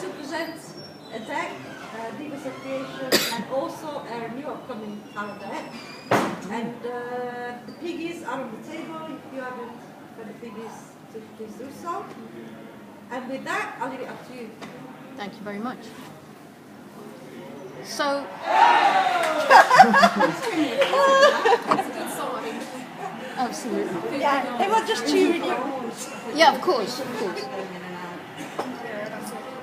to present a deck, Devas of Creation, and also our new upcoming card deck. And the piggies are on the table. If you haven't for the piggies, to please do so. And with that, I'll leave it up to you. Thank you very much. So, absolutely. Yeah, they were just cheering you. Yeah, of course, of course.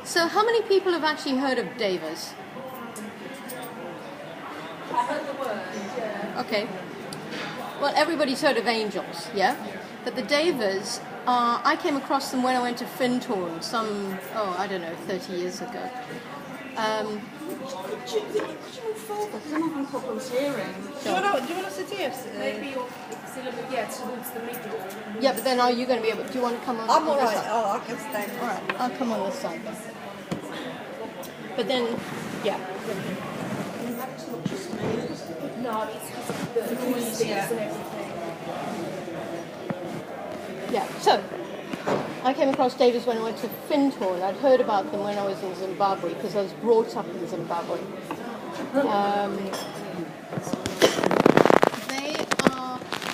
So, how many people have actually heard of Devas? I heard the word, yeah. Okay. Well, everybody's heard of angels, yeah? But the Devas, I came across them when I went to Findhorn some, I don't know, 30 years ago. Could you move forward? Because I'm having problems hearing. Do you want to sit here? Maybe you're towards the middle. Yeah, but then are you going to be able, do you want to come on I'm this alright. side? Oh, I can stand. Alright, I'll come on this side. But then, yeah. No, it's because of the noises and everything. Yeah, so I came across Devas when I went to Findhorn. I'd heard about them when I was in Zimbabwe because I was brought up in Zimbabwe.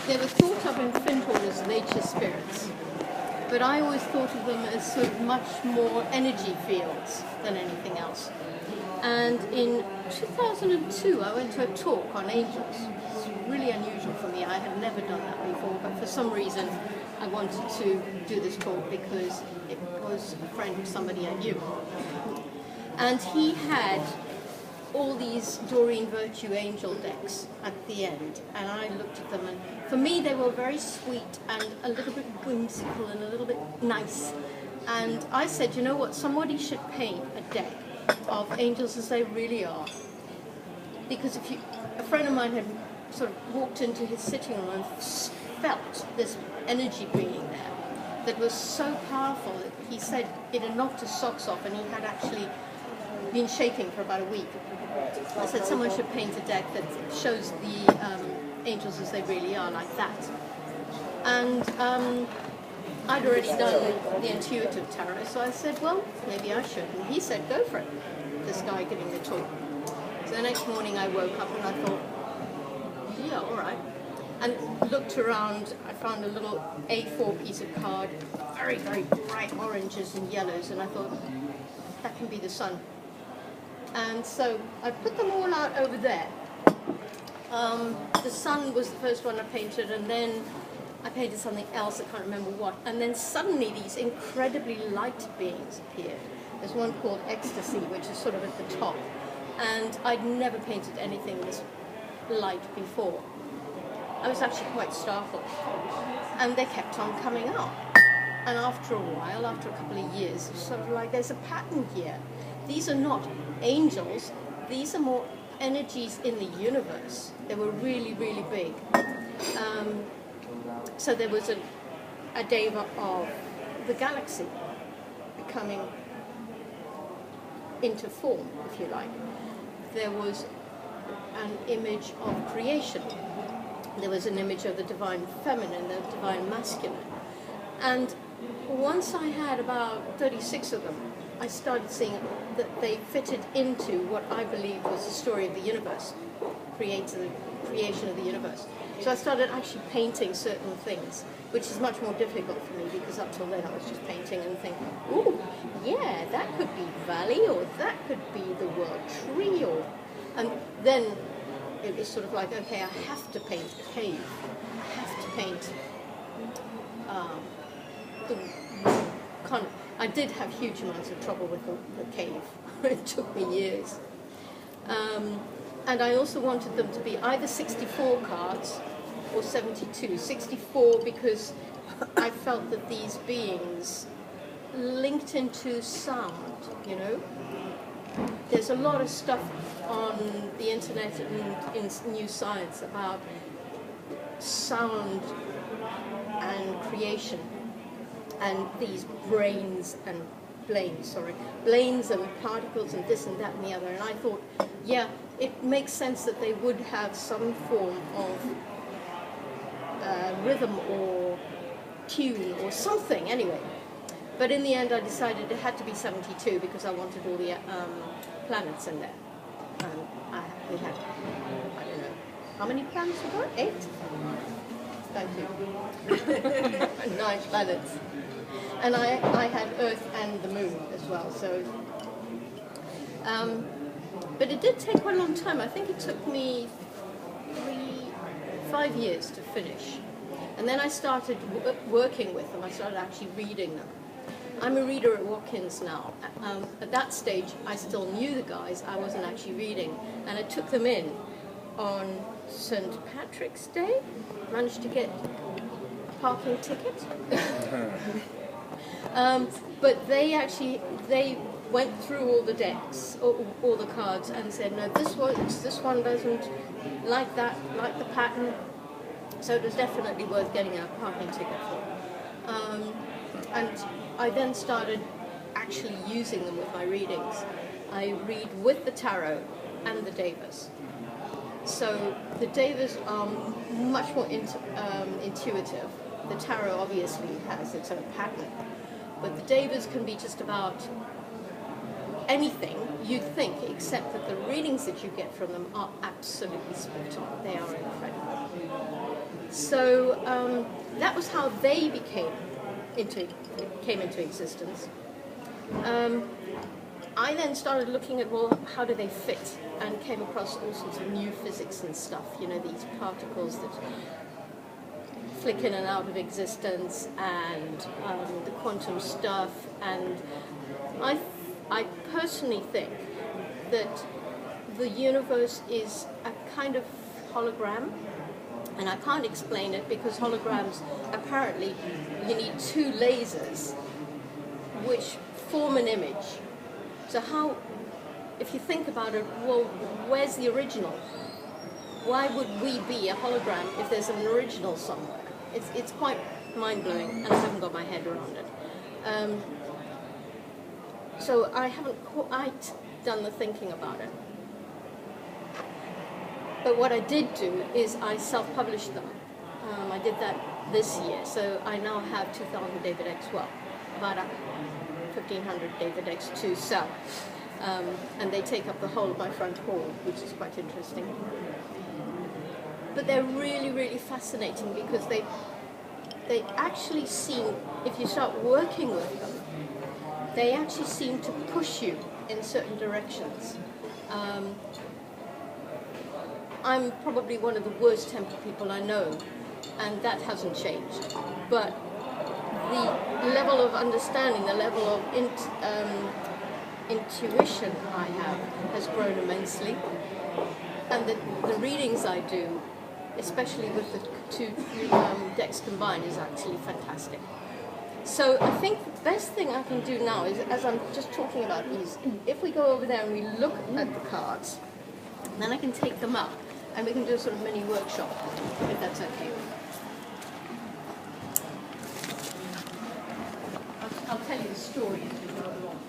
They were thought of in Findhorn as nature spirits, but I always thought of them as sort of much more energy fields than anything else. And in 2002, I went to a talk on angels. It's really unusual for me. I had never done that before, but for some reason, I wanted to do this talk because it was a friend of somebody I knew. And he had all these Doreen Virtue angel decks at the end, and I looked at them, and for me they were very sweet and a little bit whimsical and a little bit nice. And I said, you know what, somebody should paint a deck of angels as they really are. Because a friend of mine had sort of walked into his sitting room and felt this energy being there that was so powerful that he said it had knocked his socks off and he had actually been shaking for about a week. I said someone should paint a deck that shows the angels as they really are, like that. And I'd already done the intuitive tarot, so I said, well, maybe I should. And he said, go for it, this guy giving the talk. So the next morning I woke up and I thought, yeah, all right. And looked around, I found a little A4 piece of card, very, very bright oranges and yellows, and I thought, that can be the sun. And so I put them all out over there. The sun was the first one I painted, and then I painted something else, I can't remember what. And then suddenly these incredibly light beings appeared. There's one called Ecstasy, which is sort of at the top. And I'd never painted anything this light before. I was actually quite startled. And they kept on coming up. And after a while, after a couple of years, it's sort of like there's a pattern here. These are not angels, these are more energies in the universe. They were really, really big. So there was a deva of the galaxy coming into form, if you like. There was an image of creation. There was an image of the divine feminine, the divine masculine. And once I had about 36 of them, I started seeing that they fitted into what I believe was the story of the universe, creation of the universe. So I started actually painting certain things, which is much more difficult for me because up till then I was just painting and thinking, ooh, yeah, that could be valley, or that could be the world tree, and then it was sort of like, okay, I have to paint a cave. I have to paint I did have huge amounts of trouble with the cave. It took me years. And I also wanted them to be either 64 cards or 72. 64 because I felt that these beings linked into sound, you know. There's a lot of stuff on the internet and in New Science about sound and creation. And these blains and particles and this and that and the other. And I thought, yeah, it makes sense that they would have some form of rhythm or tune or something anyway. But in the end, I decided it had to be 72 because I wanted all the planets in there. We had, I don't know, how many planets we got? 8? Thank you. 9 planets. And I had Earth and the Moon as well. So, but it did take quite a long time. I think it took me 5 years to finish. And then I started working with them. I started actually reading them. I'm a reader at Watkins now. At that stage, I still knew the guys. I wasn't actually reading. And I took them in on St. Patrick's Day. Managed to get a parking ticket. But they went through all the decks, all the cards, and said, no, this one doesn't like that, like the pattern. So it was definitely worth getting a parking ticket for. And I then started actually using them with my readings. I read with the tarot and the Devas. So the Devas are much more intuitive. The tarot obviously has its own pattern. But the Devas can be just about anything you'd think, except that the readings that you get from them are absolutely spot on. They are incredible. So that was how they came into existence. I then started looking at, well, how do they fit? And came across all sorts of new physics and stuff, you know, these particles that flick in and out of existence, and the quantum stuff. And I personally think that the universe is a kind of hologram, and I can't explain it because holograms, apparently, you need 2 lasers which form an image. So how, if you think about it, well, where's the original? Why would we be a hologram if there's an original somewhere? It's quite mind-blowing, and I haven't got my head around it. So I haven't quite done the thinking about it. But what I did do is I self-published them. I did that this year, so I now have 2,000 David X, well, about 1,500 David X to sell. And they take up the whole of my front hall, which is quite interesting. But they're really, really fascinating because they actually seem, if you start working with them, they actually seem to push you in certain directions. I'm probably one of the worst tempered people I know, and that hasn't changed. But the level of understanding, the level of intuition I have has grown immensely. And the readings I do, especially with the 2 decks combined, is actually fantastic. So I think the best thing I can do now is, as I'm just talking about these, if we go over there and we look at the cards, then I can take them up and we can do a sort of mini workshop, if that's okay. I'll tell you the story as we go along.